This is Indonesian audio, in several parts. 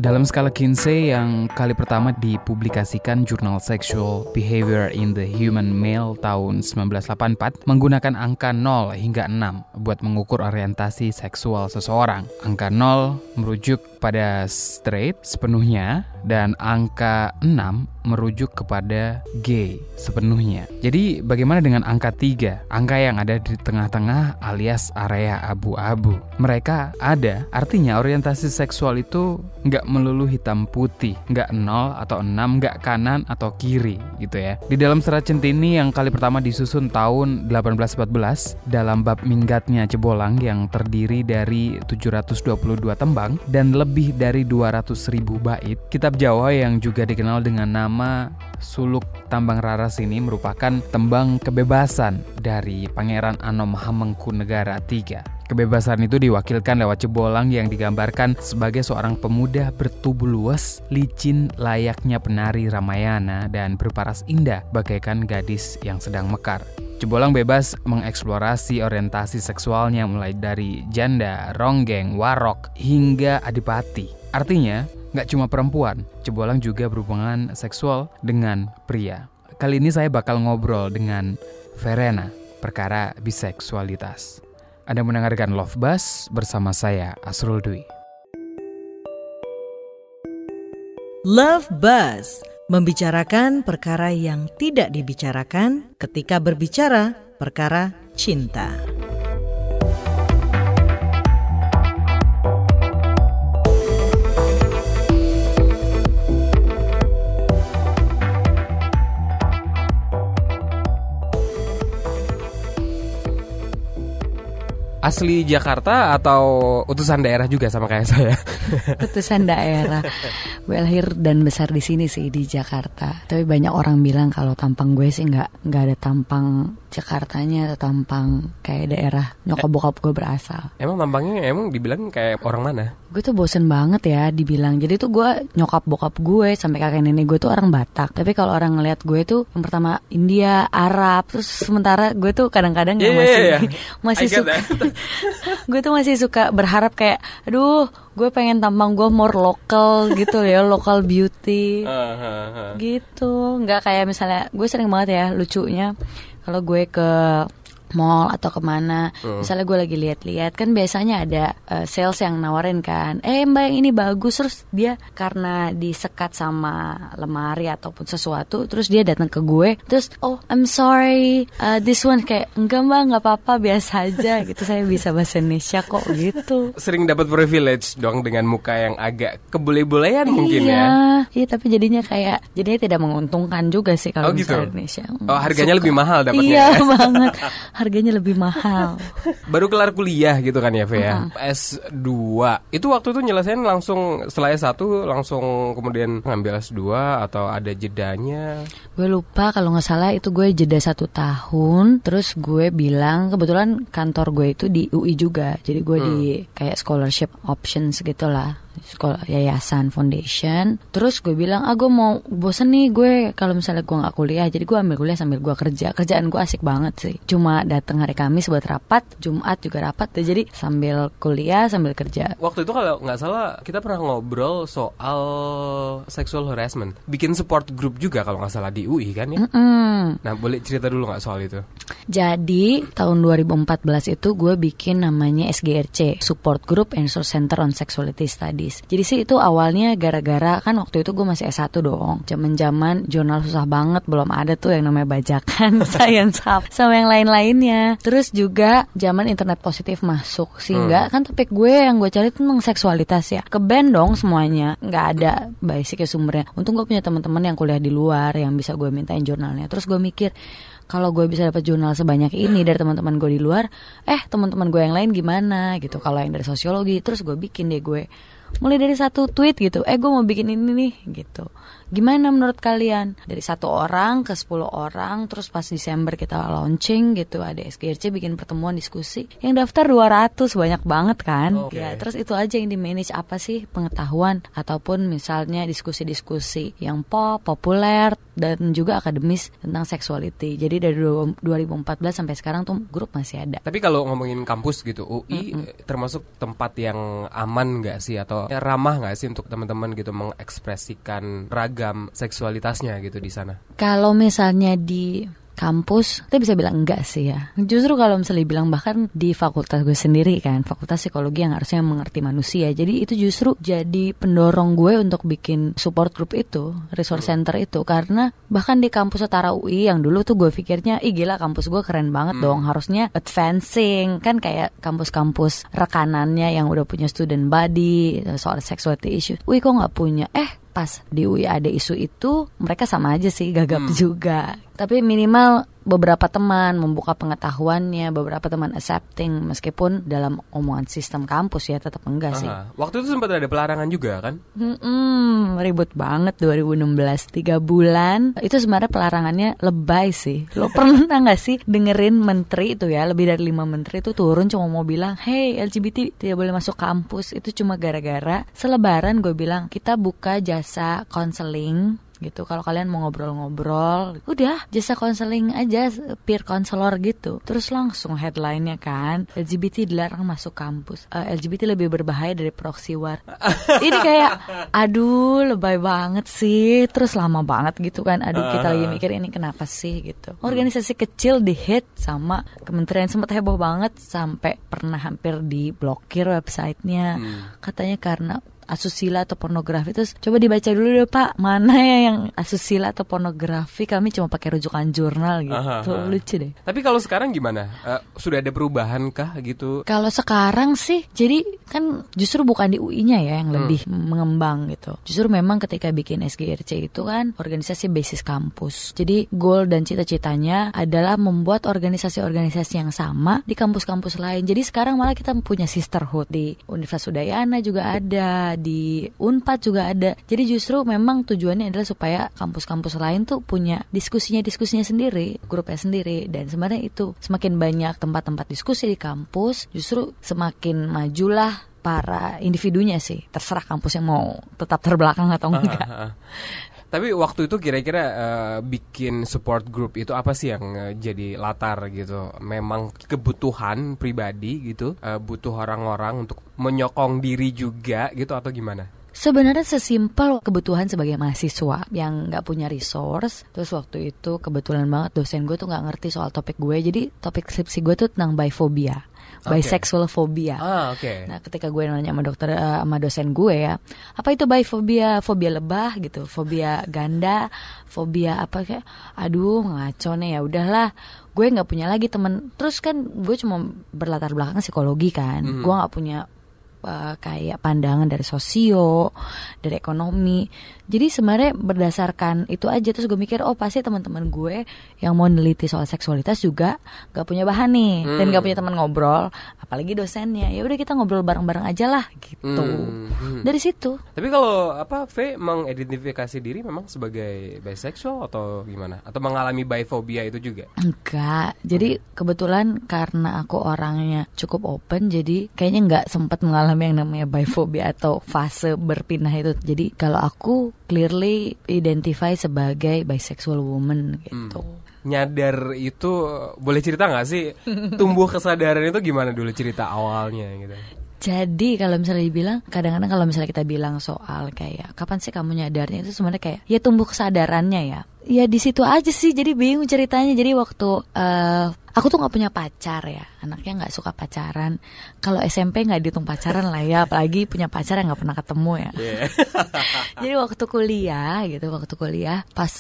Dalam skala Kinsey yang kali pertama dipublikasikan jurnal Sexual Behavior in the Human Male tahun 1984 menggunakan angka 0 hingga 6 buat mengukur orientasi seksual seseorang. Angka 0 merujuk pada straight sepenuhnya dan angka 6 merujuk kepada gay sepenuhnya. Jadi bagaimana dengan angka 3? Angka yang ada di tengah-tengah alias area abu-abu. Mereka ada, artinya orientasi seksual itu nggak melulu hitam putih, nggak 0 atau 6, nggak kanan atau kiri gitu ya. Di dalam Serat Centini yang kali pertama disusun tahun 1814 dalam bab minggatnya Jebolang yang terdiri dari 722 tembang dan lebih dari 200.000 bait, kitab Jawa yang juga dikenal dengan nama Suluk Tambang Raras ini merupakan tembang kebebasan dari Pangeran Anom Hamengkunegara III. Kebebasan itu diwakilkan lewat Jebolang yang digambarkan sebagai seorang pemuda bertubuh luas, licin layaknya penari Ramayana dan berparas indah bagaikan gadis yang sedang mekar. Jebolang bebas mengeksplorasi orientasi seksualnya mulai dari janda, ronggeng, warok, hingga adipati. Artinya, nggak cuma perempuan, Jebolang juga berhubungan seksual dengan pria. Kali ini saya bakal ngobrol dengan Verena, perkara biseksualitas. Anda mendengarkan Love Buzz bersama saya, Asrul Dwi. Love Buzz, membicarakan perkara yang tidak dibicarakan ketika berbicara perkara cinta. Asli Jakarta atau utusan daerah juga sama kayak saya? Utusan daerah. Gue lahir dan besar di sini sih, di Jakarta. Tapi banyak orang bilang kalau tampang gue sih nggak ada tampang Jakartanya atau tampang kayak daerah nyokap bokap gue berasal. Emang tampangnya dibilang kayak orang mana? Gue tuh bosen banget ya dibilang. Jadi tuh gue nyokap bokap gue sampai kakek nenek gue tuh orang Batak. Tapi kalau orang ngeliat gue tuh yang pertama India, Arab. Terus sementara gue tuh kadang-kadang masih suka. Gue tuh masih suka berharap kayak, aduh, gue pengen tampang gue more lokal gitu ya, local beauty gitu. Nggak kayak misalnya, gue sering banget ya lucunya kalau gue ke mall atau kemana, misalnya gue lagi lihat-lihat kan biasanya ada sales yang nawarin kan, mbak yang ini bagus, terus dia karena disekat sama lemari ataupun sesuatu, terus dia datang ke gue, terus I'm sorry, this one, kayak enggak mbak, nggak apa-apa, biasa aja gitu, saya bisa bahasa Indonesia kok gitu. Sering dapat privilege dong dengan muka yang agak kebule-bulean mungkin ya. Iya, tapi jadinya tidak menguntungkan juga sih kalau gitu? Misalnya Indonesia. Harganya lebih mahal dapatnya. Iya banget. Harganya lebih mahal. Baru kelar kuliah gitu kan ya, Ve ya. S2. Itu waktu itu nyelesain langsung setelah S1 langsung kemudian ngambil S2 atau ada jedanya? Gue lupa, kalau nggak salah itu gue jeda 1 tahun. Terus gue bilang, kebetulan kantor gue itu di UI juga. Jadi gue di kayak scholarship options gitu lah, sekolah yayasan foundation. Terus gue bilang, gue mau, bosen nih gue kalau misalnya gue nggak kuliah. Jadi gue ambil kuliah sambil gue kerja. Kerjaan gue asik banget sih, cuma datang hari Kamis buat rapat, Jumat juga rapat. Jadi sambil kuliah sambil kerja. Waktu itu kalau nggak salah kita pernah ngobrol soal sexual harassment, bikin support group juga kalau nggak salah di UI kan ya. Nah, boleh cerita dulu nggak soal itu? Jadi tahun 2014 itu gue bikin namanya SGRC, Support Group and Resource Center on Sexuality Studies. Jadi sih itu awalnya gara-gara kan waktu itu gue masih S1 dong. Zaman-zaman jurnal susah banget, belum ada tuh yang namanya Bajakan, Science Hub, sama yang lain-lainnya. Terus juga zaman internet positif masuk, sehingga kan topik gue yang gue cari tentang seksualitas ya. Ke-ban dong semuanya, nggak ada basicnya sumbernya. Untung gue punya teman-teman yang kuliah di luar yang bisa gue mintain jurnalnya. Terus gue mikir, kalau gue bisa dapat jurnal sebanyak ini dari teman-teman gue di luar, teman-teman gue yang lain gimana gitu. Kalau yang dari sosiologi, terus gue bikin deh gue mulai dari 1 tweet gitu, gue mau bikin ini nih gitu. Gimana menurut kalian? Dari 1 orang ke 10 orang, terus pas Desember kita launching gitu, ada SGRC bikin pertemuan diskusi. Yang daftar 200, banyak banget kan? Ya, terus itu aja yang di-manage, apa sih pengetahuan ataupun misalnya diskusi-diskusi yang populer dan juga akademis tentang sexuality. Jadi dari 2014 sampai sekarang tuh grup masih ada. Tapi kalau ngomongin kampus gitu, UI termasuk tempat yang aman nggak sih atau ramah nggak sih untuk teman-teman gitu mengekspresikan ragam seksualitasnya gitu di sana? Kalau misalnya di kampus, kita bisa bilang enggak sih ya. Justru kalau misalnya bilang bahkan di fakultas gue sendiri kan, fakultas psikologi yang harusnya mengerti manusia. Jadi itu justru jadi pendorong gue untuk bikin support group itu, resource center itu. Karena bahkan di kampus setara UI yang dulu tuh gue pikirnya, gila kampus gue keren banget dong, harusnya advancing. Kan kayak kampus-kampus rekanannya yang udah punya student body, soal sexuality issue. UI kok gak punya? Pas di UI ada isu itu, mereka sama aja sih, gagap juga. Tapi minimal beberapa teman membuka pengetahuannya, beberapa teman accepting, meskipun dalam omongan sistem kampus ya tetap enggak sih. Waktu itu sempat ada pelarangan juga kan? Ribut banget 2016, 3 bulan. Itu sebenarnya pelarangannya lebay sih. Lo pernah gak sih dengerin menteri itu ya, lebih dari 5 menteri itu turun cuma mau bilang, hey LGBT tidak boleh masuk kampus. Itu cuma gara-gara selebaran gue bilang, kita buka jasa konseling gitu. Kalau kalian mau ngobrol-ngobrol, udah jasa konseling aja, peer counselor gitu. Terus langsung headline-nya kan, LGBT dilarang masuk kampus. LGBT lebih berbahaya dari proxy war. Ini kayak, aduh lebay banget sih. Terus lama banget gitu kan. Aduh kita lagi mikir ini kenapa sih gitu. Organisasi kecil di-hit sama kementerian, sempat heboh banget sampai pernah hampir diblokir websitenya. Katanya karena asusila atau pornografi. Terus coba dibaca dulu deh Pak, mana ya yang asusila atau pornografi, kami cuma pakai rujukan jurnal gitu. Lucu deh. Tapi kalau sekarang gimana? Sudah ada perubahan kah gitu? Kalau sekarang sih, jadi kan justru bukan di UI-nya ya yang lebih mengembang gitu. Justru memang ketika bikin SGRC itu kan organisasi basis kampus. Jadi goal dan cita-citanya adalah membuat organisasi-organisasi yang sama di kampus-kampus lain. Jadi sekarang malah kita punya sisterhood di Universitas Udayana juga ada, di Unpad juga ada. Jadi justru memang tujuannya adalah supaya kampus-kampus lain tuh punya diskusinya sendiri, grupnya sendiri. Dan sebenarnya itu semakin banyak tempat-tempat diskusi di kampus, justru semakin majulah para individunya sih. Terserah kampus yang mau tetap terbelakang atau enggak. Tapi waktu itu kira-kira bikin support group itu apa sih yang jadi latar gitu? Memang kebutuhan pribadi gitu, butuh orang-orang untuk menyokong diri juga gitu atau gimana? Sebenarnya sesimpel kebutuhan sebagai mahasiswa yang nggak punya resource. Terus waktu itu kebetulan banget dosen gue tuh nggak ngerti soal topik gue. Jadi topik skripsi gue tuh tentang biphobia. Bisexual phobia. Nah, ketika gue nanya sama dokter, sama dosen gue ya, apa itu biphobia? Fobia lebah gitu, fobia ganda, fobia apa kayak, aduh ngaco nih, ya udahlah. Gue nggak punya lagi temen. Terus kan gue cuma berlatar belakang psikologi kan, gue nggak punya kayak pandangan dari sosio, dari ekonomi. Jadi sebenarnya berdasarkan itu aja, terus gue mikir pasti teman-teman gue yang mau neliti soal seksualitas juga gak punya bahan nih, dan gak punya teman ngobrol, apalagi dosennya. Ya udah kita ngobrol bareng-bareng aja lah gitu. Dari situ. Tapi kalau V mengidentifikasi diri memang sebagai bisexual atau gimana? Atau mengalami biphobia itu juga? Enggak. Jadi kebetulan karena aku orangnya cukup open, jadi kayaknya nggak sempat mengalami yang namanya biphobia atau fase berpindah itu. Jadi kalau aku clearly identify sebagai bisexual woman gitu. Nyadar itu boleh cerita nggak sih? Tumbuh kesadaran itu gimana dulu cerita awalnya gitu? Jadi kalau misalnya dibilang, kadang-kadang kalau misalnya kita bilang soal kayak kapan sih kamu nyadarnya, itu sebenarnya kayak ya tumbuh kesadarannya ya. Ya di situ aja sih, jadi bingung ceritanya. Jadi waktu aku tuh nggak punya pacar ya, anaknya nggak suka pacaran. Kalau SMP nggak dihitung pacaran lah ya, apalagi punya pacar yang nggak pernah ketemu ya. Jadi waktu kuliah pas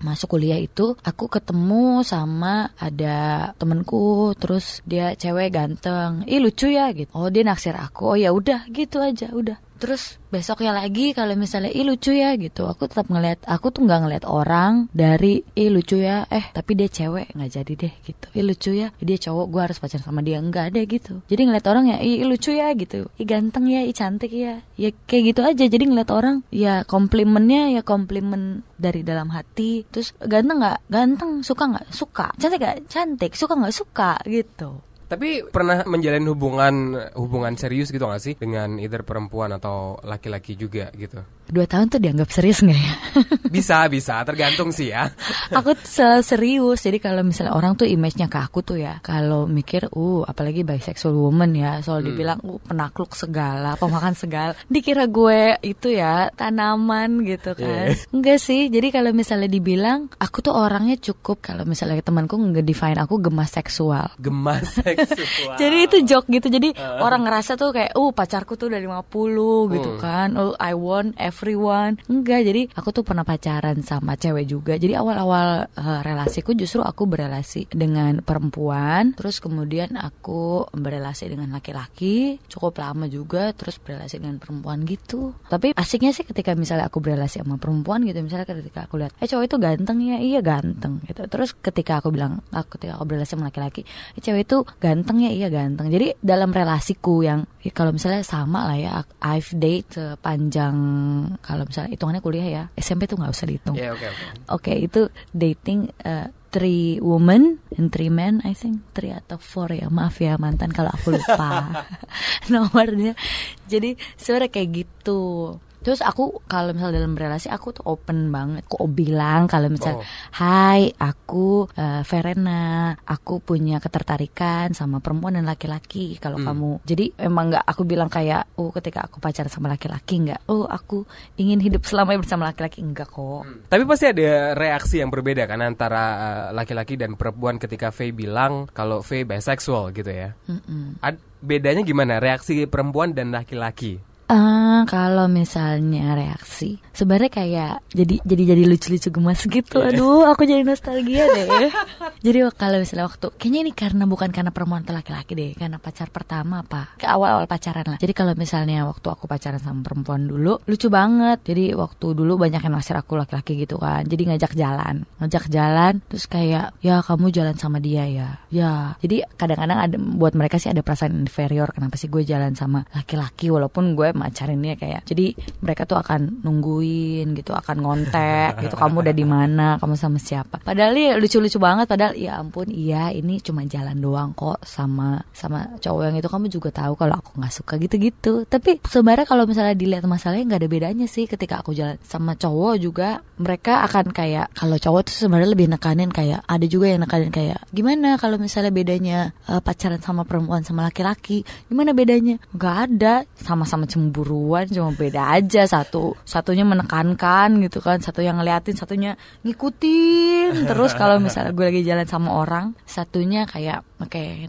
masuk kuliah itu aku ketemu sama ada temenku, terus dia cewek ganteng, lucu ya gitu. Oh dia naksir aku, oh ya udah gitu aja udah. Terus besoknya lagi kalau misalnya lucu ya gitu, aku tetap ngeliat, aku tuh nggak ngeliat orang dari lucu ya, tapi dia cewek nggak jadi deh gitu. Lucu ya, dia cowok gue harus pacaran sama dia, nggak ada gitu. Jadi ngeliat orang ya, lucu ya gitu, ganteng ya, cantik ya kayak gitu aja. Jadi ngeliat orang ya komplimennya ya komplimen dari dalam hati. Terus ganteng nggak ganteng, suka nggak suka, cantik nggak cantik, suka nggak suka gitu. Tapi pernah menjalin hubungan serius gitu gak sih dengan either perempuan atau laki-laki juga gitu? 2 tahun tuh dianggap serius gak ya? Bisa, tergantung sih ya. Aku selalu serius. Jadi kalau misalnya orang tuh image-nya ke aku tuh ya, kalau mikir, apalagi bisexual woman ya, soal dibilang penakluk segala, pemakan segala, dikira gue itu ya tanaman gitu kan. Enggak sih. Jadi kalau misalnya dibilang, aku tuh orangnya cukup, kalau misalnya temanku nge-define aku gemas seksual. Gemas seksual. Jadi itu joke gitu. Jadi orang ngerasa tuh kayak pacarku tuh udah 50 gitu kan. I want everyone. Enggak, jadi aku tuh pernah pacaran sama cewek juga. Jadi awal-awal relasiku justru aku berelasi dengan perempuan, terus kemudian aku berelasi dengan laki-laki cukup lama juga, terus berelasi dengan perempuan gitu. Tapi asiknya sih ketika misalnya aku berelasi sama perempuan gitu, misalnya ketika aku lihat cowok itu ganteng ya, iya ganteng gitu. Terus ketika aku bilang, ketika aku berelasi sama laki-laki, cewek itu ganteng ya, iya ganteng. Jadi dalam relasiku yang kalau misalnya sama lah ya, I've date sepanjang, kalau misalnya hitungannya kuliah ya, SMP tuh nggak usah dihitung. Oke, itu dating 3 women and 3 men, I think 3 atau 4 ya, maaf ya mantan kalau aku lupa nomornya. Jadi sebenarnya kayak gitu. Terus aku kalau misalnya dalam relasi aku tuh open banget. Aku bilang kalau misalnya hai, aku Verena, aku punya ketertarikan sama perempuan dan laki-laki. Kalau kamu, jadi emang nggak aku bilang kayak ketika aku pacaran sama laki-laki nggak, aku ingin hidup selamanya bersama laki-laki, enggak kok. Tapi pasti ada reaksi yang berbeda kan antara laki-laki dan perempuan ketika Faye bilang kalau Faye bisexual gitu ya. Bedanya gimana reaksi perempuan dan laki-laki? Kalau misalnya reaksi sebenarnya kayak jadi lucu-lucu gemas gitu. Aduh, aku jadi nostalgia deh. Jadi kalau misalnya waktu, kayaknya ini bukan karena perempuan atau laki-laki deh, karena pacar pertama apa ke awal-awal pacaran lah. Jadi kalau misalnya waktu aku pacaran sama perempuan dulu lucu banget. Jadi waktu dulu banyak yang naksir aku laki-laki gitu kan. Jadi ngajak jalan terus kayak, ya kamu jalan sama dia ya. Jadi kadang-kadang ada, buat mereka sih ada perasaan inferior, kenapa sih gue jalan sama laki-laki walaupun gue macarinnya kayak. Jadi mereka tuh akan nungguin gitu, akan ngontek gitu, kamu udah di mana, kamu sama siapa. Padahal ya lucu-lucu banget, padahal ya ampun, iya ini cuma jalan doang kok sama cowok yang itu, kamu juga tahu kalau aku nggak suka gitu-gitu. Tapi sebenarnya kalau misalnya dilihat masalahnya nggak ada bedanya sih. Ketika aku jalan sama cowok juga mereka akan kayak, kalau cowok tuh sebenarnya lebih nekanin kayak, ada juga yang nekanin kayak, gimana kalau misalnya bedanya pacaran sama perempuan sama laki-laki, gimana bedanya? Nggak ada, sama-sama cemburuan, cuma beda aja, satunya menekankan gitu kan, satu yang ngeliatin, satunya ngikutin. Terus kalau misalnya gue lagi jalan sama orang, satunya kayak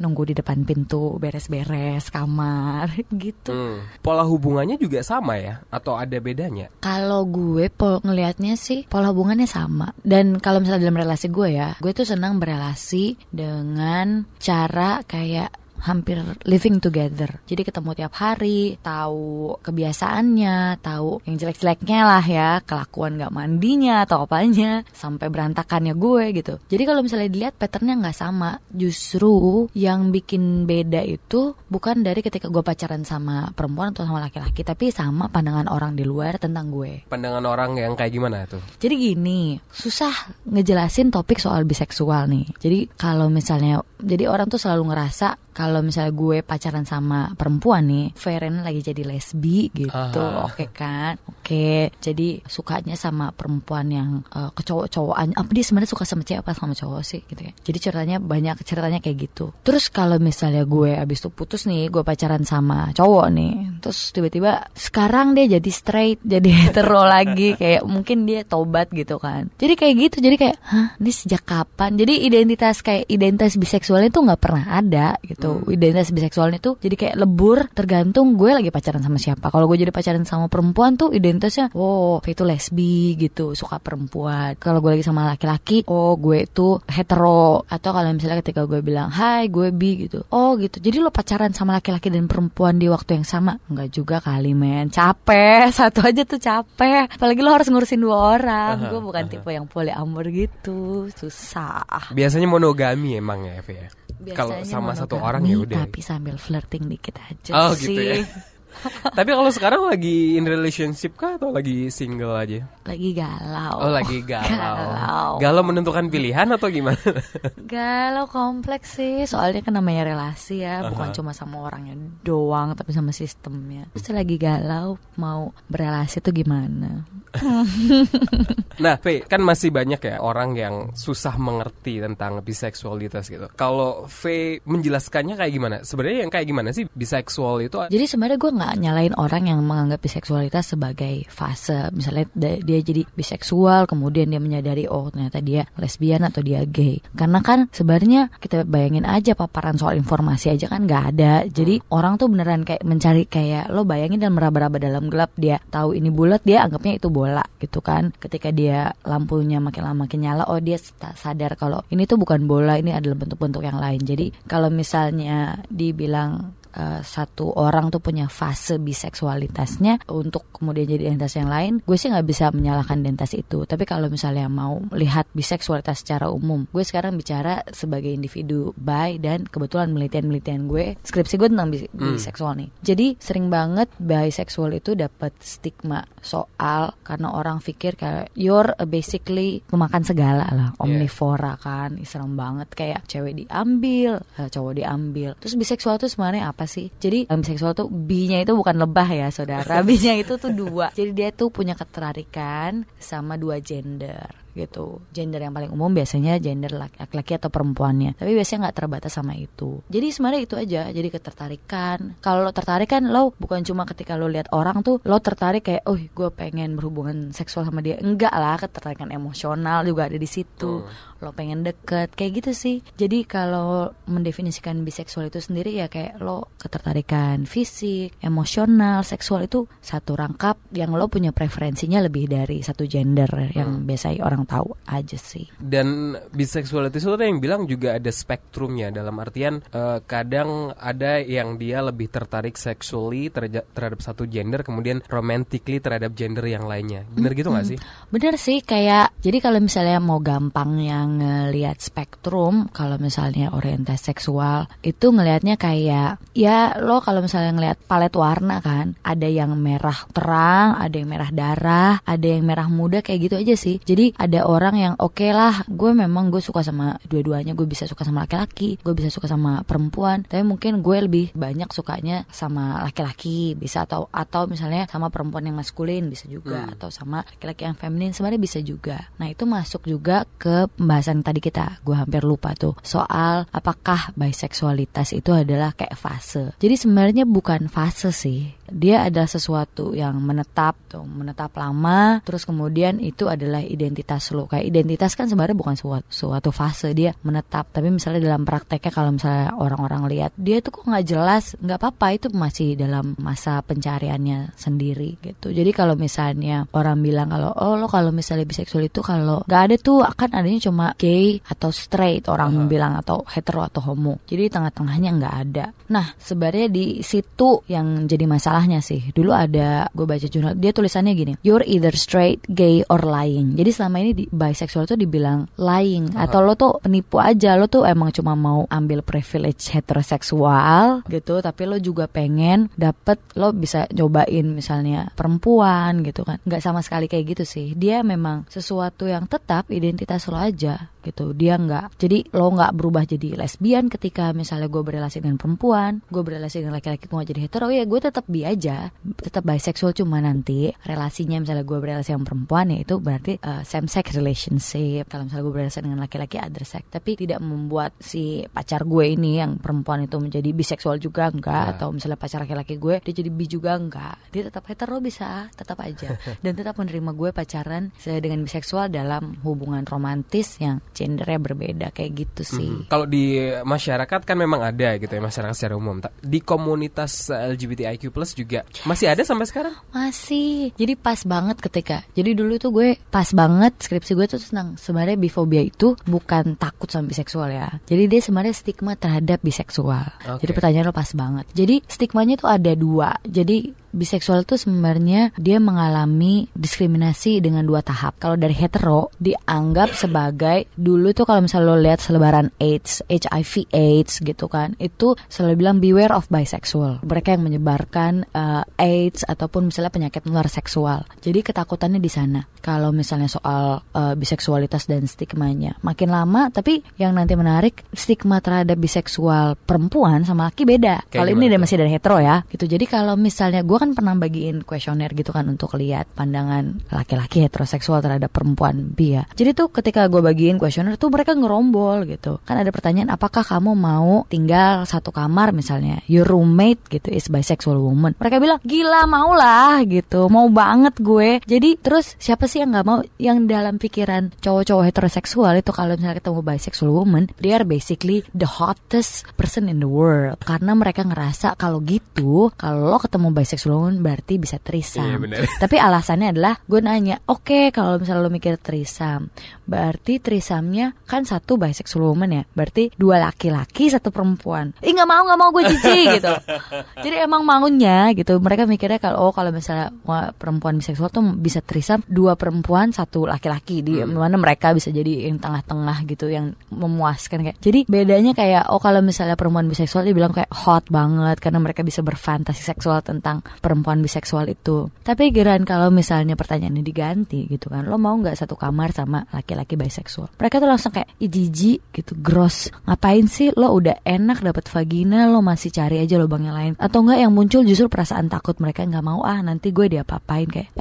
nunggu di depan pintu, beres-beres kamar gitu. Pola hubungannya juga sama ya, atau ada bedanya? Kalau gue ngelihatnya sih pola hubungannya sama. Dan kalau misalnya dalam relasi gue ya, gue tuh senang berelasi dengan cara kayak hampir living together. Jadi ketemu tiap hari, tahu kebiasaannya, tahu yang jelek-jeleknya lah ya, kelakuan gak mandinya atau apanya, sampai berantakannya gue gitu. Jadi kalau misalnya dilihat patternnya gak sama. Justru yang bikin beda itu bukan dari ketika gue pacaran sama perempuan atau sama laki-laki, tapi sama pandangan orang di luar tentang gue. Pandangan orang yang kayak gimana tuh? Jadi gini, susah ngejelasin topik soal biseksual nih. Jadi kalau misalnya, jadi orang tuh selalu ngerasa kalau misalnya gue pacaran sama perempuan nih, Verena lagi jadi lesbi gitu. Oke kan? Oke, jadi sukanya sama perempuan yang kecowok-cowokan. Apa dia sebenarnya suka sama cewek apa sama cowok sih gitu ya. Jadi ceritanya kayak gitu. Terus kalau misalnya gue abis itu putus nih, gue pacaran sama cowok nih, terus tiba-tiba sekarang dia jadi straight, jadi hetero lagi, kayak mungkin dia tobat gitu kan. Jadi kayak gitu, jadi kayak, ini sejak kapan? Jadi identitas biseksualnya tuh nggak pernah ada gitu. gitu. Identitas biseksualnya tuh jadi kayak lebur tergantung gue lagi pacaran sama siapa. Kalau gue jadi pacaran sama perempuan tuh identitasnya Faye itu lesbi gitu, suka perempuan. Kalau gue lagi sama laki-laki, gue itu hetero. Atau kalau misalnya ketika gue bilang hai gue bi gitu, gitu. Jadi lo pacaran sama laki-laki dan perempuan di waktu yang sama? Enggak juga kali men, capek. Satu aja tuh capek, apalagi lo harus ngurusin 2 orang. Gue bukan tipe yang polyamor gitu, susah. Biasanya monogami emang ya, Faye. Kalau sama satu orang ya udah. Tapi sambil flirting dikit aja sih. Gitu ya. Tapi kalau sekarang lagi in relationship kah atau lagi single aja? Lagi galau. Lagi galau. Galau menentukan pilihan atau gimana? Galau kompleks sih, soalnya kan namanya relasi ya, bukan cuma sama orangnya doang, tapi sama sistemnya. Terus lagi galau mau berelasi tuh gimana? Nah, Faye, kan masih banyak ya orang yang susah mengerti tentang biseksualitas gitu. Kalau Faye menjelaskannya kayak gimana? Sebenarnya yang kayak gimana sih biseksual itu? Jadi sebenarnya gue nggak nyalain orang yang menganggap biseksualitas sebagai fase. Misalnya dia jadi biseksual, kemudian dia menyadari ternyata dia lesbian atau dia gay. Karena kan sebenarnya kita bayangin aja paparan soal informasi aja kan nggak ada. Jadi orang tuh beneran kayak mencari, kayak lo bayangin dan meraba-raba dalam gelap. Dia tahu ini bulat, dia anggapnya itu bola gitu kan. Ketika dia lampunya makin lama makin nyala, dia sadar kalau ini tuh bukan bola, ini adalah bentuk-bentuk yang lain. Jadi kalau misalnya dibilang satu orang tuh punya fase biseksualitasnya untuk kemudian jadi identitas yang lain, gue sih nggak bisa menyalahkan identitas itu. Tapi kalau misalnya mau lihat biseksualitas secara umum, gue sekarang bicara sebagai individu bi, dan kebetulan penelitian gue, skripsi gue tentang biseksual nih. Jadi sering banget biseksual itu dapat stigma soal karena orang pikir kayak you're basically pemakan segala lah, omnivora kan, serem banget, kayak cewek diambil, cowok diambil. Terus biseksual tuh sebenarnya apa sih? Jadi biseksual tuh B-nya itu bukan lebah ya saudara, B-nya itu tuh 2. Jadi dia tuh punya ketertarikan sama 2 gender gitu. Gender yang paling umum biasanya gender laki-laki atau perempuannya, tapi biasanya nggak terbatas sama itu. Jadi sebenarnya itu aja, jadi ketertarikan. Kalau lo tertarik kan, lo bukan cuma ketika lo lihat orang tuh lo tertarik kayak gue pengen berhubungan seksual sama dia. Enggak lah, ketertarikan emosional juga ada di situ. Lo pengen deket kayak gitu sih. Jadi kalau mendefinisikan biseksual itu sendiri ya kayak lo ketertarikan fisik, emosional, seksual itu satu rangkap yang lo punya preferensinya lebih dari satu gender yang biasanya orang tahu aja sih. Dan biseksualitas itu yang bilang juga ada spektrumnya, dalam artian kadang ada yang dia lebih tertarik sexually terhadap satu gender, kemudian romantically terhadap gender yang lainnya. Bener gitu gak sih? Bener sih, kayak jadi kalau misalnya mau gampang yang ngelihat spektrum, kalau misalnya orientasi seksual itu ngelihatnya kayak ya lo kalau misalnya ngelihat palet warna kan, ada yang merah terang, ada yang merah darah, ada yang merah muda, kayak gitu aja sih. Jadi ada orang yang oke lah, gue suka sama dua-duanya, gue bisa suka sama laki-laki, gue bisa suka sama perempuan, tapi mungkin gue lebih banyak sukanya sama laki-laki, bisa atau misalnya sama perempuan yang maskulin bisa juga, atau sama laki-laki yang feminin sebenarnya bisa juga. Nah itu masuk juga ke pembahasan tadi gue hampir lupa tuh soal apakah biseksualitas itu adalah kayak fase. Jadi sebenarnya bukan fase sih, dia adalah sesuatu yang menetap lama, terus kemudian itu adalah identitas lo. Kayak identitas kan sebenarnya bukan suatu fase, dia menetap. Tapi misalnya dalam prakteknya kalau misalnya orang-orang lihat dia tuh kok nggak jelas, nggak apa-apa, itu masih dalam masa pencariannya sendiri gitu. Jadi kalau misalnya orang bilang kalau misalnya biseksual itu kalau nggak ada tuh akan adanya cuma gay atau straight, orang bilang, atau hetero atau homo. Jadi tengah-tengahnya nggak ada. Nah sebenarnya di situ yang jadi masalahnya sih. Dulu ada, gue baca jurnal, dia tulisannya gini, you're either straight, gay, or lying. Jadi selama ini bisexual tuh dibilang lying, atau lo tuh penipu aja, lo tuh emang cuma mau ambil privilege heteroseksual gitu, tapi lo juga pengen dapet, lo bisa nyobain misalnya perempuan gitu kan. Nggak sama sekali kayak gitu sih. Dia memang sesuatu yang tetap identitas lo aja gitu. Dia nggak, jadi lo nggak berubah jadi lesbian ketika misalnya gue berrelasi dengan perempuan, gue berrelasi dengan laki-laki, gue jadi hetero, ya gue tetap bi aja, tetap bisexual, cuma nanti relasinya misalnya gue berrelasi dengan perempuan ya itu berarti same sex relationship. Kalau misalnya gue berrelasi dengan laki-laki other sex, tapi tidak membuat si pacar gue ini yang perempuan itu menjadi biseksual juga enggak, atau misalnya pacar laki-laki gue dia jadi bi juga enggak, dia tetap hetero, bisa tetap aja dan tetap menerima gue pacaran dengan biseksual dalam hubungan romantis yang gendernya berbeda kayak gitu sih. Kalau di masyarakat kan memang ada gitu ya, masyarakat secara umum. Di komunitas LGBTIQ+ juga masih ada sampai sekarang? Masih. Jadi pas banget jadi dulu tuh gue pas banget skripsi gue tuh tentang sebenarnya bifobia itu bukan takut sama biseksual ya. Jadi dia sebenarnya stigma terhadap biseksual. Jadi pertanyaan lo pas banget. Jadi stigmanya tuh ada 2. Jadi biseksual itu sebenarnya dia mengalami diskriminasi dengan 2 tahap. Kalau dari hetero dianggap sebagai, dulu tuh kalau misalnya lo lihat selebaran AIDS, HIV AIDS gitu kan, itu selalu bilang beware of bisexual. Mereka yang menyebarkan AIDS ataupun misalnya penyakit menular seksual. Jadi ketakutannya di sana. Kalau misalnya soal biseksualitas dan stigmanya makin lama, tapi yang nanti menarik stigma terhadap biseksual perempuan sama laki beda. Kalau ini dia masih dari hetero ya gitu. Jadi kalau misalnya gue kan pernah bagiin kuesioner gitu kan untuk lihat pandangan laki-laki heteroseksual terhadap perempuan bi ya. Jadi tuh ketika gue bagiin kuesioner tuh mereka ngerombol gitu. Kan ada pertanyaan, apakah kamu mau tinggal satu kamar misalnya, your roommate gitu is bisexual woman. Mereka bilang gila mau lah gitu, mau banget gue. Jadi terus siapa sih yang nggak mau? Yang dalam pikiran cowok-cowok heteroseksual itu kalau misalnya ketemu bisexual woman, they are basically the hottest person in the world. Karena mereka ngerasa kalau gitu, kalau lo ketemu bisexual woman berarti bisa threesome. Iya, tapi alasannya adalah gue nanya, oke, kalau misalnya lo mikir threesome, berarti threesome-nya kan 1 bisexual woman ya, berarti 2 laki-laki 1 perempuan. Nggak mau gue jijik gitu. Jadi emang maunya gitu, mereka mikirnya kalau misalnya perempuan biseksual tuh bisa threesome 2 perempuan 1 laki-laki, di mana mereka bisa jadi yang tengah-tengah gitu, yang memuaskan kayak. Jadi bedanya kayak kalau misalnya perempuan biseksual dia bilang kayak hot banget karena mereka bisa berfantasi seksual tentang perempuan biseksual itu. Tapi geran kalau misalnya pertanyaannya diganti gitu kan, lo mau nggak satu kamar sama laki-laki biseksual? Mereka tuh langsung kayak jijik gitu, gross. Ngapain sih lo udah enak dapat vagina, lo masih cari aja lubang yang lain? Atau enggak yang muncul justru perasaan takut, mereka nggak mau nanti gue diapa-apain kayak.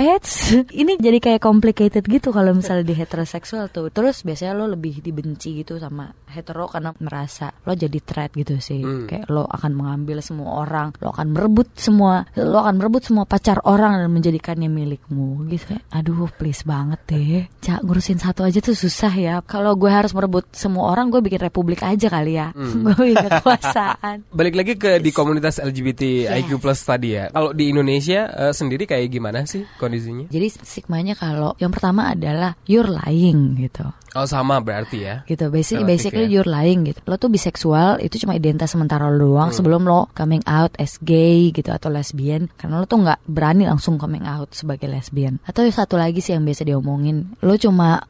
Ini jadi kayak complicated gitu kalau misalnya di heteroseksual tuh. Terus biasanya lo lebih dibenci gitu sama hetero karena merasa lo jadi threat gitu sih. Kayak lo akan mengambil semua orang, lo akan merebut semua pacar orang dan menjadikannya milikmu gitu. Aduh please banget deh, ngurusin satu aja tuh susah ya. Kalau gue harus merebut semua orang, gue bikin republik aja kali ya. Gue bikin kekuasaan. Balik lagi ke di komunitas LGBTIQ+ tadi ya. Kalau di Indonesia sendiri kayak gimana sih kondisinya? Jadi stigmanya kalau yang pertama adalah you're lying gitu. Oh sama berarti ya. Gitu, basically you're lying gitu. Lo tuh biseksual itu cuma identitas sementara lo doang sebelum lo coming out as gay gitu atau lesbian. Karena lo tuh nggak berani langsung coming out sebagai lesbian. Atau satu lagi sih yang biasa diomongin, lo cuma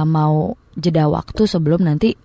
mau jeda waktu sebelum nanti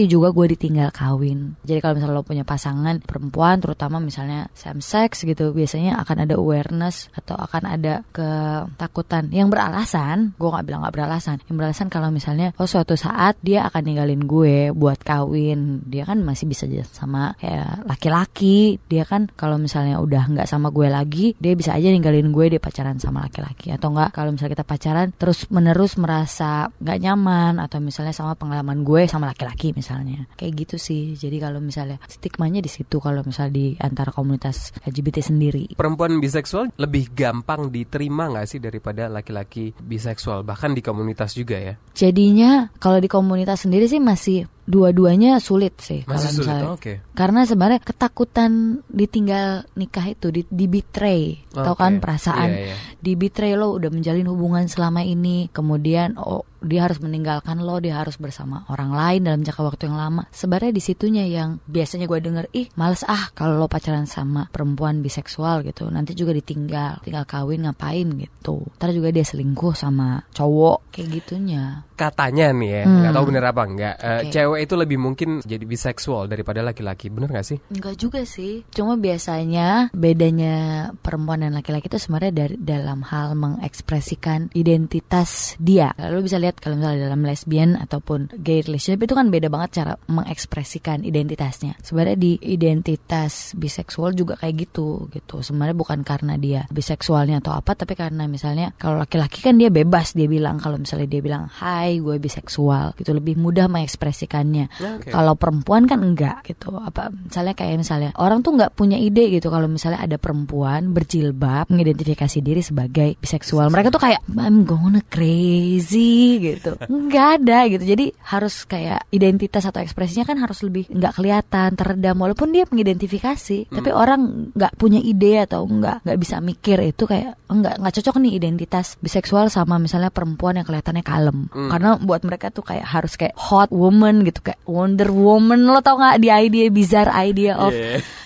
juga gue ditinggal kawin. Jadi kalau misalnya lo punya pasangan perempuan, terutama misalnya same sex gitu, biasanya akan ada awareness atau akan ada ketakutan yang beralasan. Gue nggak bilang nggak beralasan, yang beralasan kalau misalnya suatu saat dia akan ninggalin gue buat kawin. Dia kan masih bisa sama kayak laki-laki. Dia kan kalau misalnya udah nggak sama gue lagi, dia bisa aja ninggalin gue, dia pacaran sama laki-laki. Atau nggak kalau misalnya kita pacaran terus menerus merasa nggak nyaman, atau misalnya sama pengalaman gue sama laki-laki misalnya, kayak gitu sih. Jadi kalau misalnya stigmanya di situ kalau misalnya di antara komunitas LGBT sendiri. Perempuan biseksual lebih gampang diterima nggak sih daripada laki-laki biseksual, bahkan di komunitas juga ya? Jadinya kalau di komunitas sendiri sih masih dua-duanya sulit sih. Masih sulit, Karena sebenarnya ketakutan ditinggal nikah itu, di betray, tau kan perasaan di betray. Lo udah menjalin hubungan selama ini, kemudian dia harus meninggalkan lo, dia harus bersama orang lain dalam jangka waktu yang lama. Sebenarnya di situnya yang biasanya gue denger, males kalau lo pacaran sama perempuan biseksual gitu, nanti juga tinggal kawin ngapain gitu, ntar juga dia selingkuh sama cowok, kayak gitunya. Katanya nih ya, nggak tahu bener apa enggak, cewek itu lebih mungkin jadi biseksual daripada laki-laki, bener nggak sih? Enggak juga sih, cuma biasanya bedanya perempuan dan laki-laki itu sebenarnya dalam hal mengekspresikan identitas dia. Lalu bisa lihat kalau misalnya dalam lesbian ataupun gay relationship itu kan beda banget cara mengekspresikan identitasnya. Sebenarnya di identitas biseksual juga kayak gitu. Sebenarnya bukan karena dia biseksualnya atau apa, tapi karena misalnya kalau laki-laki kan dia bebas, dia bilang kalau misalnya dia bilang hai gue biseksual gitu, lebih mudah mengekspresikan perempuannya. Kalau perempuan kan enggak gitu. Apa misalnya orang tuh nggak punya ide gitu kalau misalnya ada perempuan berjilbab mengidentifikasi diri sebagai biseksual. Mereka tuh kayak I'm gonna crazy gitu. Nggak ada gitu. Jadi harus kayak identitas atau ekspresinya kan harus lebih nggak kelihatan, teredam walaupun dia mengidentifikasi. Tapi orang nggak punya ide atau nggak bisa mikir itu kayak nggak cocok nih identitas biseksual sama misalnya perempuan yang kelihatannya kalem. Karena buat mereka tuh kayak harus kayak hot woman gitu, kayak Wonder Woman. Lo tau nggak di bizarre idea of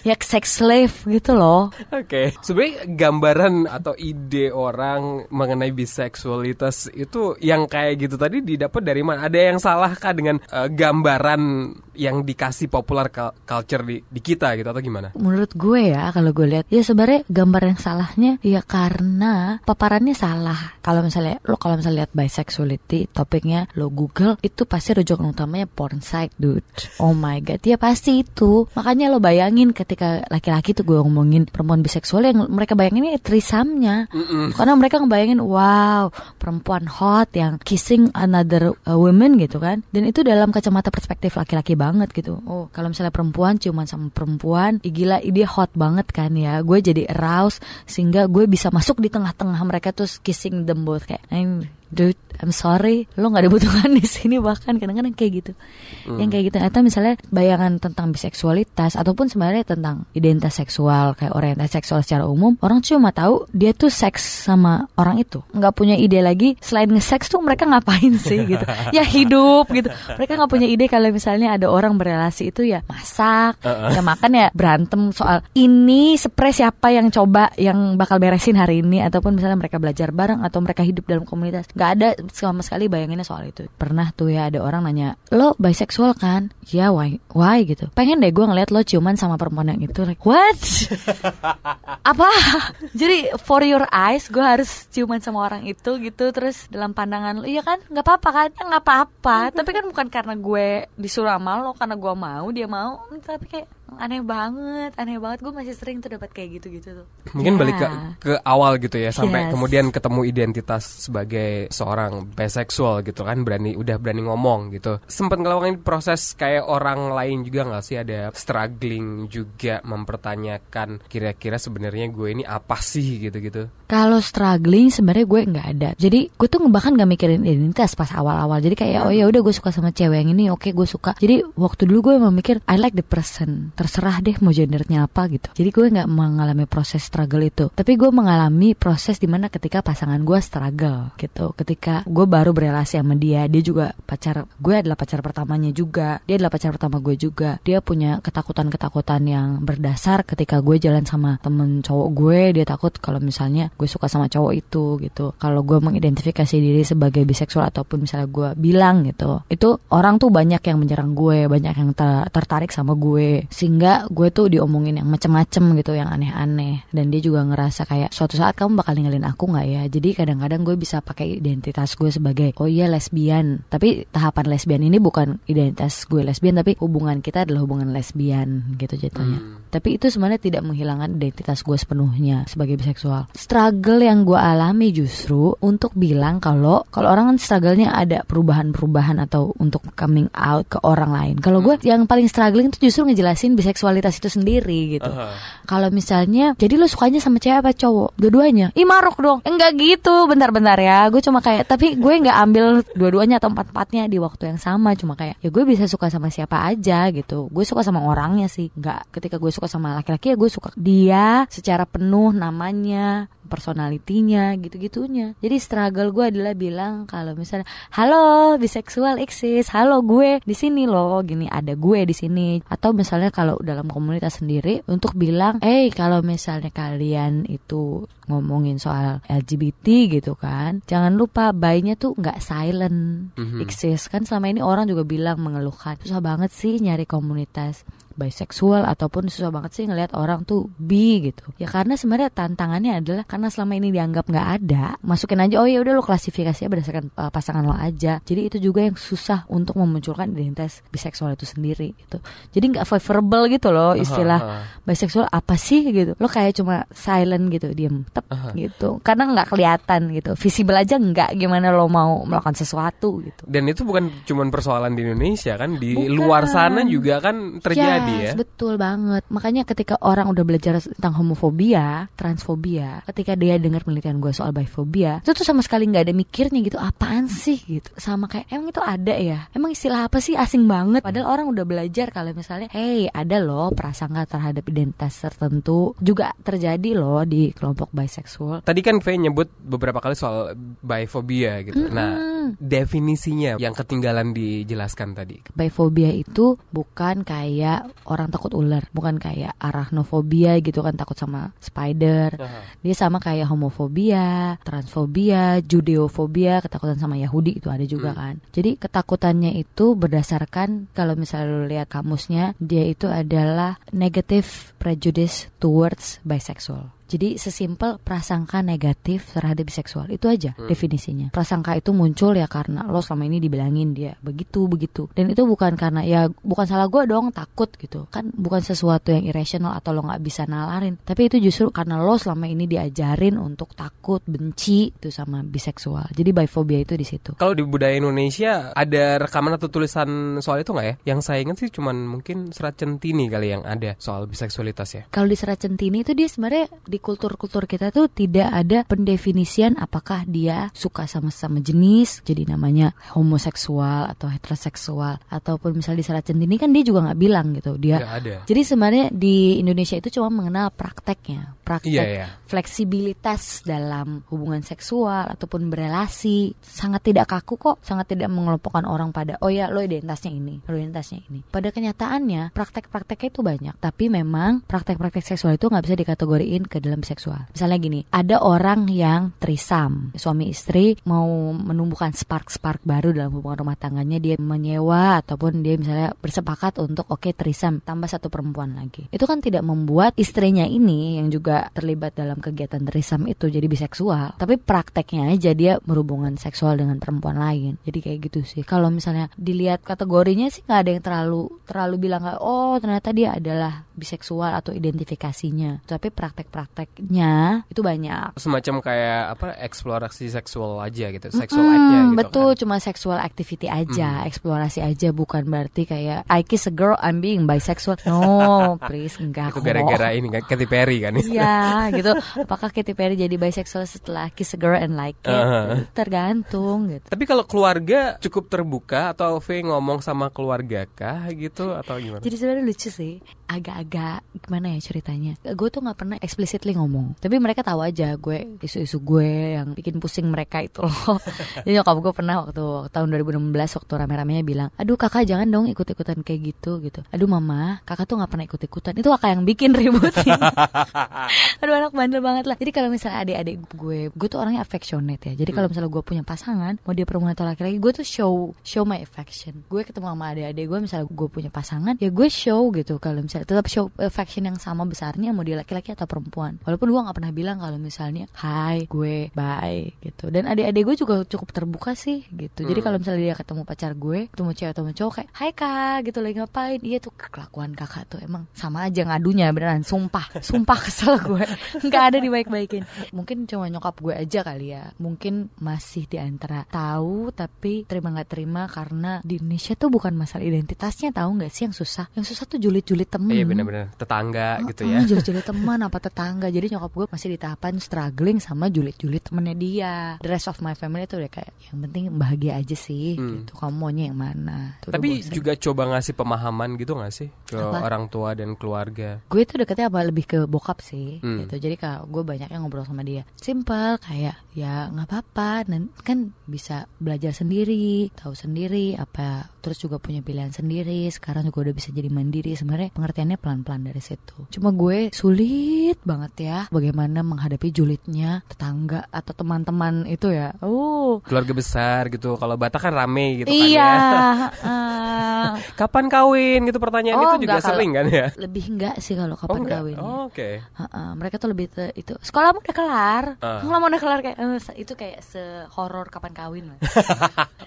ya sex slave gitu loh. Oke. Sebenarnya gambaran atau ide orang mengenai biseksualitas itu yang kayak gitu tadi didapat dari mana? Ada yang salah kah dengan gambaran yang dikasih popular culture di kita gitu atau gimana? Menurut gue ya, kalau gue lihat ya sebenarnya gambar yang salahnya ya karena paparannya salah. Kalau misalnya lihat bisexuality topiknya lo Google itu pasti rujukan utamanya porn site, dude. Oh my god, ya pasti itu. Makanya lo bayangin ketika laki-laki tuh gue ngomongin perempuan biseksual yang mereka bayangin ini threesome-nya. Karena mereka ngebayangin wow, perempuan hot yang kissing another woman gitu kan. Dan itu dalam kacamata perspektif laki-laki banget gitu. Oh, kalau misalnya perempuan ciuman sama perempuan, gila dia hot banget kan ya. Gue jadi aroused sehingga gue bisa masuk di tengah-tengah mereka terus kissing them both kayak dude, I'm sorry, lo nggak dibutuhkan di sini. Bahkan kadang-kadang kayak gitu, yang kayak gitu. Atau misalnya bayangan tentang biseksualitas ataupun sebenarnya tentang identitas seksual kayak orientasi seksual secara umum, orang cuma tahu dia tuh seks sama orang itu, nggak punya ide lagi selain nge-seks tuh mereka ngapain sih gitu. Ya hidup gitu. Mereka nggak punya ide kalau misalnya ada orang berelasi itu ya masak, ya makan, ya berantem soal ini spray siapa yang bakal beresin hari ini, ataupun misalnya mereka belajar bareng atau mereka hidup dalam komunitas. Gak ada sama sekali bayanginnya soal itu. Pernah tuh ya ada orang nanya, lo bisexual kan? Ya why gitu. Pengen deh gue ngeliat lo ciuman sama perempuan yang itu. Like what? Apa? Jadi for your eyes gue harus ciuman sama orang itu gitu. Terus dalam pandangan lo, iya kan? Gak apa-apa kan? Ya gak apa-apa. Tapi kan bukan karena gue disuruh sama lo, karena gue mau, dia mau. Tapi kayak aneh banget. Gue masih sering tuh dapat kayak gitu-gitu tuh. Mungkin balik ke awal gitu ya, sampai kemudian ketemu identitas sebagai seorang bisexual gitu kan, udah berani ngomong gitu. Sempat ngelakuin proses kayak orang lain juga nggak sih, ada struggling juga mempertanyakan kira-kira sebenarnya gue ini apa sih gitu-gitu? Kalau struggling sebenarnya gue nggak ada. Jadi gue tuh bahkan nggak mikirin identitas pas awal-awal. Jadi kayak oh ya udah gue suka sama cewek yang ini, oke gue suka. Jadi waktu dulu gue memikir I like the person, terserah deh mau gendernya apa gitu. Jadi gue nggak mengalami proses struggle itu. Tapi gue mengalami proses dimana ketika pasangan gue struggle gitu. Ketika gue baru berelasi sama dia juga gue adalah pacar pertamanya juga. Dia adalah pacar pertama gue juga. Dia punya ketakutan-ketakutan yang berdasar ketika gue jalan sama temen cowok gue. Dia takut kalau misalnya gue suka sama cowok itu gitu. Kalau gue mengidentifikasi diri sebagai biseksual ataupun misalnya gue bilang gitu, itu orang tuh banyak yang menyerang gue, banyak yang tertarik sama gue, sehingga gue tuh diomongin yang macem-macem gitu, yang aneh-aneh. Dan dia juga ngerasa kayak suatu saat kamu bakal ninggalin aku nggak ya. Jadi kadang-kadang gue bisa pakai identitas gue sebagai oh iya lesbian, tapi tahapan lesbian ini bukan identitas gue lesbian, tapi hubungan kita adalah hubungan lesbian gitu jatuhnya. Tapi itu sebenarnya tidak menghilangkan identitas gue sepenuhnya sebagai biseksual. Struggle yang gue alami justru untuk bilang kalau orang kan struggle-nya ada perubahan-perubahan atau untuk coming out ke orang lain. Kalau gue yang paling struggling itu justru ngejelasin biseksualitas itu sendiri gitu. Kalau misalnya jadi lo sukanya sama cewek apa cowok? Dua-duanya. Ih maruk dong. Enggak gitu. Bentar-bentar ya. Gue cuma kayak, tapi gue nggak ambil dua-duanya atau empat-empatnya di waktu yang sama. Cuma kayak ya gue bisa suka sama siapa aja gitu. Gue suka sama orangnya sih. Nggak ketika gue suka sama laki-laki ya gue suka dia secara penuh, namanya, personalitinya, gitu-gitunya. Jadi struggle gue adalah bilang kalau misalnya halo biseksual exist, halo gue di sini loh, gini ada gue di sini. Atau misalnya kalau dalam komunitas sendiri untuk bilang kalau misalnya kalian itu ngomongin soal LGBT gitu kan, jangan lupa bi-nya tuh nggak silent, exist kan. Selama ini orang juga bilang mengeluhkan susah banget sih nyari komunitas biseksual ataupun susah banget sih ngelihat orang tuh bi gitu. Ya karena sebenarnya tantangannya adalah karena selama ini dianggap nggak ada, masukin aja, oh ya udah lo klasifikasinya berdasarkan pasangan lo aja. Jadi itu juga yang susah untuk memunculkan identitas biseksual itu sendiri gitu. Jadi nggak favorable gitu loh istilah biseksual apa sih gitu. Lo kayak cuma silent gitu, diem tep gitu. Karena nggak kelihatan gitu, visible aja nggak, gimana lo mau melakukan sesuatu gitu. Dan itu bukan cuma persoalan di Indonesia kan, di luar sana juga kan terjadi ya. Betul banget. Makanya ketika orang udah belajar tentang homofobia, transfobia, ketika dia dengar penelitian gue soal bifobia, itu tuh sama sekali nggak ada mikirnya gitu, apaan sih gitu. Sama kayak emang itu ada ya, emang istilah apa sih, asing banget. Padahal orang udah belajar kalau misalnya, hey ada loh prasangka terhadap identitas tertentu juga terjadi loh di kelompok biseksual. Tadi kan Faye nyebut beberapa kali soal bifobia gitu. Nah, definisinya yang ketinggalan dijelaskan tadi. Bifobia itu bukan kayak orang takut ular, bukan kayak arachnofobia gitu kan, takut sama spider. Dia sama kayak homofobia, transfobia, judeofobia, ketakutan sama Yahudi itu ada juga kan. Jadi ketakutannya itu berdasarkan, kalau misalnya lu lihat kamusnya, dia itu adalah negative prejudice towards bisexual. Jadi sesimpel prasangka negatif terhadap biseksual, itu aja definisinya. Prasangka itu muncul ya karena lo selama ini dibilangin dia begitu. Dan itu bukan karena, ya bukan salah gue dong takut gitu. Kan bukan sesuatu yang irrational atau lo gak bisa nalarin. Tapi itu justru karena lo selama ini diajarin untuk takut, benci itu sama biseksual. Jadi bifobia itu di situ. Kalau di budaya Indonesia ada rekaman atau tulisan soal itu gak ya? Yang saya ingat sih cuman mungkin Serat Centini kali yang ada soal biseksualitas ya. Kalau di Serat Centini itu dia sebenarnya di kultur-kultur kita tuh tidak ada pendefinisian apakah dia suka sama jenis, jadi namanya homoseksual atau heteroseksual, ataupun misalnya di Serat Centini kan dia juga nggak bilang gitu dia. Gak ada. Jadi sebenarnya di Indonesia itu cuma mengenal prakteknya, fleksibilitas dalam hubungan seksual ataupun berelasi, sangat tidak kaku kok, sangat tidak mengelompokkan orang pada oh ya lo identitasnya ini, lo identitasnya ini. Pada kenyataannya praktek-prakteknya itu banyak, tapi memang praktek-praktek seksual itu nggak bisa dikategoriin ke dalam biseksual. Misalnya gini, ada orang yang trisam, suami istri mau menumbuhkan spark baru dalam hubungan rumah tangganya, dia menyewa ataupun dia misalnya bersepakat untuk trisam tambah satu perempuan lagi. Itu kan tidak membuat istrinya ini yang juga terlibat dalam kegiatan trisam itu jadi biseksual, tapi prakteknya aja dia berhubungan seksual dengan perempuan lain. Jadi kayak gitu sih. Kalau misalnya dilihat kategorinya sih nggak ada yang terlalu bilang oh ternyata dia adalah biseksual atau identifikasinya. Tapi praktek-prakteknya itu banyak. Semacam kayak eksplorasi seksual aja gitu, seksual act-nya gitu. Betul, kan? Cuma sexual activity aja, eksplorasi aja, bukan berarti kayak I kiss a girl I'm being bisexual. No, please enggak. Itu gara-gara ini kan Katy Perry kan. Iya, gitu. Apakah Katy Perry jadi bisexual setelah kiss a girl and like it? Tergantung gitu. Tapi kalau keluarga cukup terbuka atau Faye ngomong sama keluarga kah gitu atau gimana? Jadi sebenarnya lucu sih. Agak gimana ya ceritanya. Gue tuh gak pernah explicitly ngomong, tapi mereka tahu aja gue isu-isu gue yang bikin pusing mereka itu loh. Jadi nyokap gue pernah waktu tahun 2016 waktu rame-ramenya bilang, aduh kakak jangan dong ikut-ikutan kayak gitu. Aduh mama, kakak tuh gak pernah ikut-ikutan. Itu kakak yang bikin ribut. Aduh anak bandel banget lah. Jadi kalau misalnya adik-adik gue tuh orangnya affectionate ya. Jadi kalau misalnya gue punya pasangan, mau dia perempuan atau laki-laki, gue tuh show my affection. Gue ketemu sama adik-adik gue, misalnya gue punya pasangan, ya gue show gitu. Kalau misalnya tetap show affection yang sama besarnya mau dia laki-laki atau perempuan. Walaupun gue gak pernah bilang kalau misalnya hai gue bye gitu. Dan adik-adik gue juga cukup terbuka sih gitu. Jadi kalau misalnya dia ketemu pacar gue, ketemu cewek atau cowok kayak hai kak gitu, lagi ngapain. Iya tuh kelakuan kakak tuh emang sama aja ngadunya, beneran sumpah kesel gue. Gak ada dibaik-baikin. Mungkin cuma nyokap gue aja kali ya, mungkin masih di antara tahu tapi terima gak terima, karena di Indonesia tuh bukan masalah identitasnya, tahu gak sih yang susah tuh julid-julid temen. Iya benar-benar tetangga gitu ya. Julid-julid teman apa tetangga. Jadi nyokap gue masih di tahapan struggling sama julid-julid temennya dia. The rest of my family tuh udah kayak yang penting bahagia aja sih gitu. Kamu maunya yang mana? Tuh tapi juga coba ngasih pemahaman gitu gak sih ke orang tua dan keluarga? Gue tuh deketnya lebih ke bokap sih. gitu. Jadi kalau gue banyaknya ngobrol sama dia simple kayak ya nggak apa-apa, kan bisa belajar sendiri, tahu sendiri apa, terus juga punya pilihan sendiri, sekarang juga udah bisa jadi mandiri. Sebenarnya pengertiannya pelan-pelan dari situ. Cuma gue sulit banget ya bagaimana menghadapi julidnya tetangga atau teman-teman itu ya. Keluarga besar gitu. Kalau Batak kan rame gitu iya, kan ya. Kapan kawin gitu pertanyaan itu juga sering kan ya? Lebih enggak sih kalau kapan kawin. Oke. Mereka tuh lebih itu sekolahmu udah kelar. Sekolahmu udah kelar kayak itu kayak sehoror kapan kawin lah.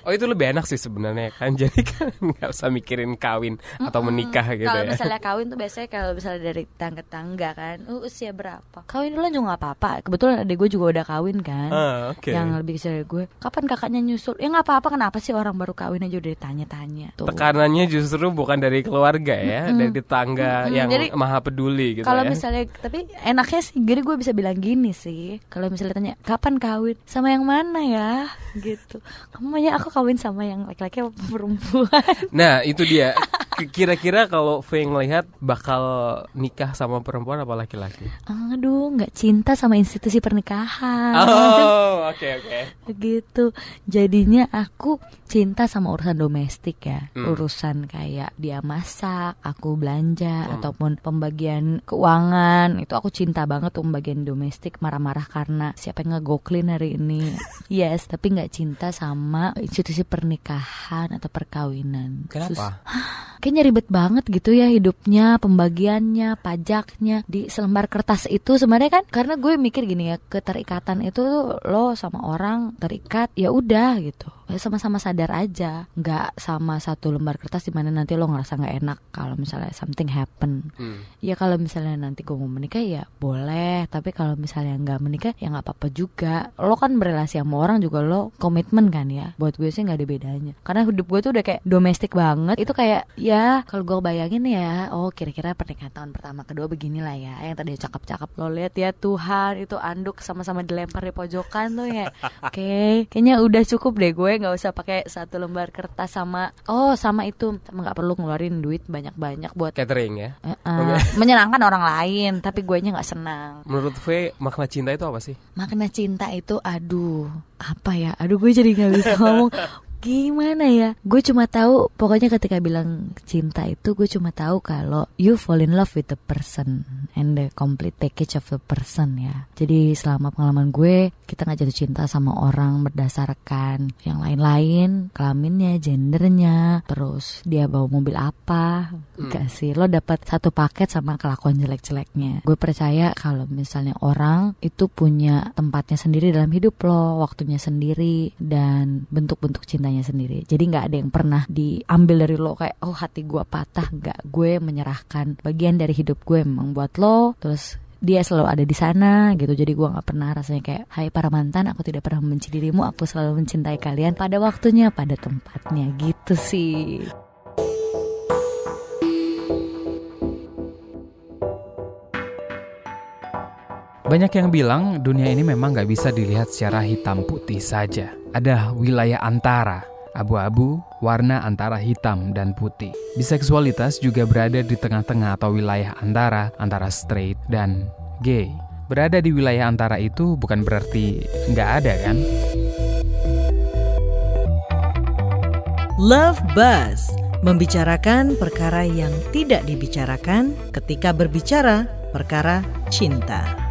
Oh itu lebih enak sih sebenarnya kan. Jadi kan nggak usah mikirin kawin atau menikah gitu kalau ya. Kalau misalnya kawin tuh biasanya kalau misalnya dari tangga-tangga kan, usia berapa? Kawin dulu juga nggak apa-apa. Kebetulan adik gue juga udah kawin kan. Yang lebih kecil dari gue. Kapan kakaknya nyusul? Ya nggak apa-apa. Kenapa sih orang baru kawin aja udah ditanya-tanya? Tuh. Tekanannya justru bukan dari keluarga ya, dari tetangga yang jadi, maha peduli gitu. Kalau ya. Misalnya, tapi enaknya sih, jadi gue bisa bilang gini sih. Kalau misalnya tanya kapan kawin, sama yang mana ya? Gitu. Kamunya aku kawin sama yang laki-laki apa perempuan? Nah itu dia. Kira-kira kalau Faye ngelihat bakal nikah sama perempuan apa laki-laki? Aduh, nggak cinta sama institusi pernikahan. Oh, oke. Gitu. Jadinya aku cinta sama urusan domestik ya. Urusan kayak dia masak, aku belanja, ataupun pembagian keuangan. Itu aku cinta banget tuh pembagian domestik. Marah-marah karena siapa yang ngegoklin hari ini. Yes, tapi nggak cinta sama institusi pernikahan atau perkawinan. Kenapa? Kayaknya ribet banget gitu ya hidupnya, pembagiannya, pajaknya di selembar kertas itu sebenarnya kan. Karena gue mikir gini ya, keterikatan itu lo sama orang terikat ya udah gitu. Sama-sama sadar aja, nggak sama satu lembar kertas dimana nanti lo ngerasa nggak enak kalau misalnya something happen. Ya kalau misalnya nanti gue mau menikah ya boleh, tapi kalau misalnya nggak menikah ya nggak apa-apa juga. Lo kan berrelasi sama orang juga lo komitmen kan ya. Buat gue sih nggak ada bedanya. Karena hidup gue tuh udah kayak domestik banget. Itu kayak ya kalau gue bayangin ya, oh kira-kira pernikahan tahun pertama kedua beginilah ya. Yang tadi cakep-cakep lo lihat ya, Tuhan itu anduk sama-sama dilempar di pojokan tuh ya. Oke, kayaknya udah cukup deh gue. Nggak usah pakai satu lembar kertas sama itu, nggak perlu ngeluarin duit banyak-banyak buat catering ya. Menyenangkan orang lain, tapi gue nya nggak senang. Menurut Faye makna cinta itu apa sih? Makna cinta itu apa ya? Gue jadi nggak bisa ngomong. Gimana ya? Gue cuma tahu pokoknya ketika bilang cinta itu gue cuma tahu kalau you fall in love with the person and the complete package of the person ya. Jadi selama pengalaman gue, kita nggak jatuh cinta sama orang berdasarkan yang lain-lain, kelaminnya, gendernya, terus dia bawa mobil apa. Enggak sih, lo dapat satu paket sama kelakuan jelek-jeleknya. Gue percaya kalau misalnya orang itu punya tempatnya sendiri dalam hidup lo, waktunya sendiri dan bentuk-bentuk cintanya sendiri. Jadi nggak ada yang pernah diambil dari lo kayak hati gue patah. Nggak, gue menyerahkan bagian dari hidup gue memang buat lo. Terus dia selalu ada di sana gitu. Jadi gue nggak pernah rasanya kayak hai para mantan, aku tidak pernah membenci dirimu, aku selalu mencintai kalian pada waktunya, pada tempatnya gitu sih. Banyak yang bilang dunia ini memang gak bisa dilihat secara hitam putih saja. Ada wilayah antara, abu-abu, warna antara hitam dan putih. Biseksualitas juga berada di tengah-tengah atau wilayah antara straight dan gay. Berada di wilayah antara itu bukan berarti gak ada kan? Love Buzz, membicarakan perkara yang tidak dibicarakan ketika berbicara perkara cinta.